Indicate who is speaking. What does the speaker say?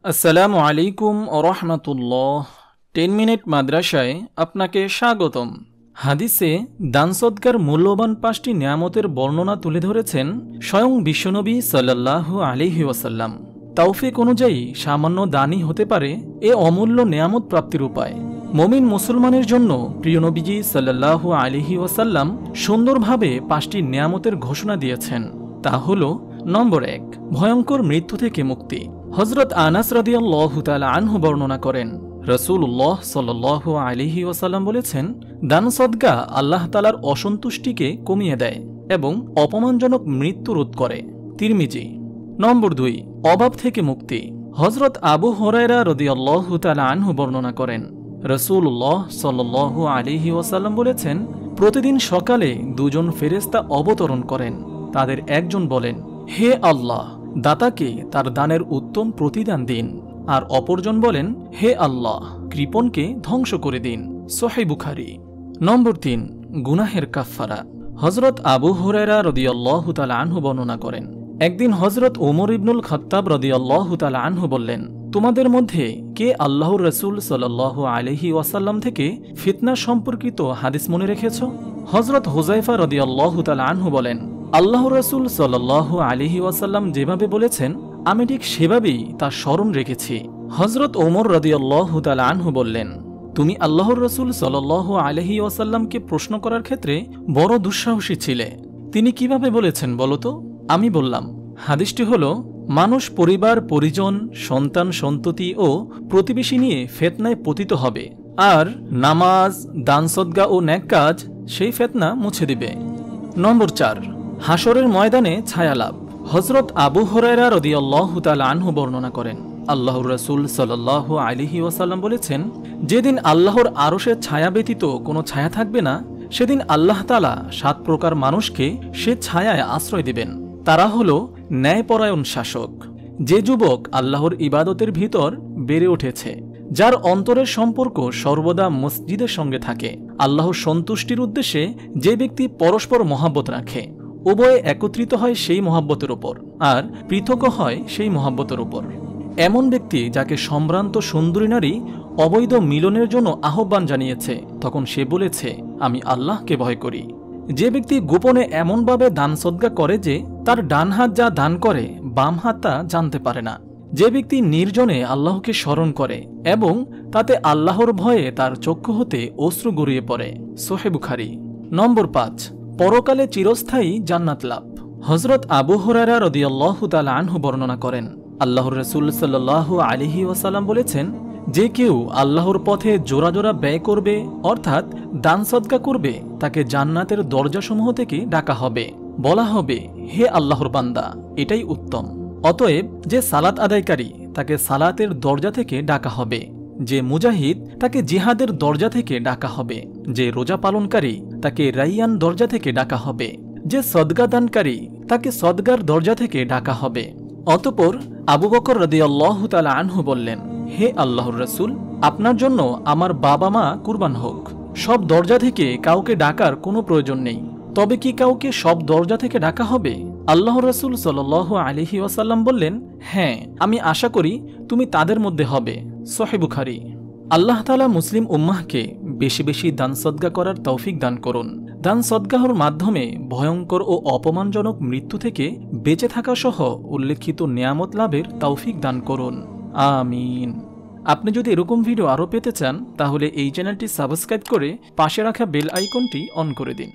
Speaker 1: আসসালামু আলাইকুম ওরহমাতুল্লাহ। 10 মিনিট মাদ্রাসায় আপনাকে স্বাগতম। হাদিসে দান সদকার মূল্যবান 5টি নিয়ামতের বর্ণনা তুলে ধরেছেন স্বয়ং বিশ্বনবী সাল্লাল্লাহু আলাইহি ওয়াসাল্লাম। তৌফিক অনুযায়ী সামান্য দানই হতে পারে এ অমূল্য নিয়ামত প্রাপ্তির উপায়। মুমিন মুসলমানের জন্য প্রিয় নবীজি সাল্লাল্লাহু আলাইহি ওয়াসাল্লাম সুন্দরভাবে 5টি নিয়ামতের ঘোষণা দিয়েছেন। তা হল, নম্বর 1, ভয়ঙ্কর মৃত্যু থেকে মুক্তি। হযরত আনাস রাদিয়াল্লাহু তাআলা আনহু বর্ণনা করেন, রাসূলুল্লাহ সাল্লাল্লাহু আলাইহি ওয়াসাল্লাম বলেছেন, দান সদকা আল্লাহ তাআলার অসন্তুষ্টিকে কমিয়ে দেয় এবং অপমানজনক মৃত্যু রোধ করে। তিরমিজি। নম্বর 2, অভাব থেকে মুক্তি। হযরত আবু হুরায়রা রাদিয়াল্লাহু তাআলা আনহু বর্ণনা করেন, রাসূলুল্লাহ সাল্লাল্লাহু আলাইহি ওয়াসাল্লাম বলেছেন, প্রতিদিন সকালে দুজন ফেরেশতা অবতরণ করেন। তাদের একজন বলেন, হে আল্লাহ, দাতাকে তার দানের উত্তম প্রতিদান দিন। আর অপরজন বলেন, হে আল্লাহ, কৃপণকে ধ্বংস করে দিন। সহিহ বুখারী। নম্বর 3, গুনাহের কাফফারা। হযরত আবু হুরায়রা রাদিয়াল্লাহু তাআলা আনহু বর্ণনা করেন, একদিন হযরত ওমর ইবনুল খাত্তাব রাদিয়াল্লাহু তাআলা আনহু বললেন, তোমাদের মধ্যে কে আল্লাহর রাসূল সাল্লাল্লাহু আলাইহি ওয়াসাল্লাম থেকে ফিতনা সম্পর্কিত হাদিস মনে রেখেছ? হযরত হুযায়ফা রাদিয়াল্লাহু তাআলা আনহু বলেন, আল্লাহর রাসূল সাল্লাল্লাহু আলাইহি ওয়াসাল্লাম যেভাবে বলেছেন আমি ঠিক সেভাবেই তা স্মরণ রেখেছি। হযরত ওমর রাদিয়াল্লাহু তাআলা আনহু বললেন, তুমি আল্লাহর রাসূল সাল্লাল্লাহু আলাইহি ওয়াসাল্লামকে প্রশ্ন করার ক্ষেত্রে বড় দুঃসাহসী ছিলে। তিনি কিভাবে বলেছেন বলো তো? আমি বললাম, হাদিসটি হলো, মানুষ পরিবার পরিজন সন্তান সন্ততি ও প্রতিবেশী নিয়ে ফিতনায় পতিত হবে, আর নামাজ দান সদকা ও নেক কাজ সেই ফিতনা মুছে দিবে। নম্বর 4, হাসরের ময়দানে ছায়া লাভ। হযরত আবু হুরায়রা রাদিয়াল্লাহু তাআলা আনহু বর্ণনা করেন, আল্লাহর রাসূল সাল্লাল্লাহু আলাইহি ওয়াসাল্লাম বলেছেন, যেদিন আল্লাহর আরশের ছায়া ব্যতীত কোনো ছায়া থাকবে না, সেদিন আল্লাহ তাআলা 7 প্রকার মানুষকে সে ছায়ায় আশ্রয় দিবেন। তারা হলো ন্যায়পরায়ণ শাসক, যে যুবক আল্লাহর ইবাদতের ভিতর বেড়ে উঠেছে, যার অন্তরের সম্পর্ক সর্বদা মসজিদের সঙ্গে থাকে, আল্লাহর সন্তুষ্টির উদ্দেশ্যে যে ব্যক্তি পরস্পর মহাব্বত রাখে, উভয়ে একত্রিত হয় সেই মহাব্বতের উপর আর পৃথক হয় সেই মহাব্বতের উপর। এমন ব্যক্তি যাকে সম্ভ্রান্ত সুন্দরী নারী অবৈধ মিলনের জন্য আহ্বান জানিয়েছে, তখন সে বলেছে, আমি আল্লাহকে ভয় করি। যে ব্যক্তি গোপনে এমনভাবে দান সদকা করে যে তার ডান হাত যা দান করে বাম হাত তা জানতে পারে না। যে ব্যক্তি নির্জনে আল্লাহকে স্মরণ করে এবং তাতে আল্লাহর ভয়ে তার চক্ষু হতে অশ্রু গড়িয়ে পড়ে। সহিহ বুখারী। নম্বর 5, পরকালে চিরস্থায়ী জান্নাত লাভ। হযরত আবু হুরায়রা রাদিয়াল্লাহু তাআলা আনহু বর্ণনা করেন, আল্লাহর রাসূল সাল্লাল্লাহু আলাইহি ওয়াসাল্লাম বলেছেন, যে কেউ আল্লাহর পথে জোড়া জোড়া ব্যয় করবে অর্থাৎ দান সদকা করবে, তাকে জান্নাতের দরজাসমূহ থেকে ডাকা হবে। বলা হবে, হে আল্লাহর বান্দা, এটাই উত্তম। অতএব যে সালাত আদায়কারী, তাকে সালাতের দরজা থেকে ডাকা হবে। যে মুজাহিদ, তাকে জিহাদের দরজা থেকে ডাকা হবে। যে রোজা পালনকারী, তাকে রাইয়ান দরজা থেকে ডাকা হবে। যে সদকা দানকারী, তাকে সদগার দরজা থেকে ডাকা হবে। অতঃপর আবু বকর রাদিয়াল্লাহু তাআলা আনহু বললেন, হে আল্লাহর রাসূল, আপনার জন্য আমার বাবা মা কুরবান হোক। সব দরজা থেকে কাউকে ডাকার কোনো প্রয়োজন নেই। তবে কি কাউকে সব দরজা থেকে ডাকা হবে? আল্লাহর রাসূল সাল্লাল্লাহু আলাইহি ওয়াসাল্লাম বললেন, হ্যাঁ, আমি আশা করি তুমি তাদের মধ্যে হবে। সহিহ বুখারী। আল্লাহ তাআলা মুসলিম উম্মাহকে বেশি বেশি দান সদকা করার তৌফিক দান করুন। দান সদকার মাধ্যমে ভয়ঙ্কর ও অপমানজনক মৃত্যু থেকে বেঁচে থাকা সহ উল্লেখিত নিয়ামত লাভের তৌফিক দান করুন। আমিন। আপনি যদি এরকম ভিডিও আরও পেতে চান, তাহলে এই চ্যানেলটি সাবস্ক্রাইব করে পাশে রাখা বেল আইকনটি অন করে দিন।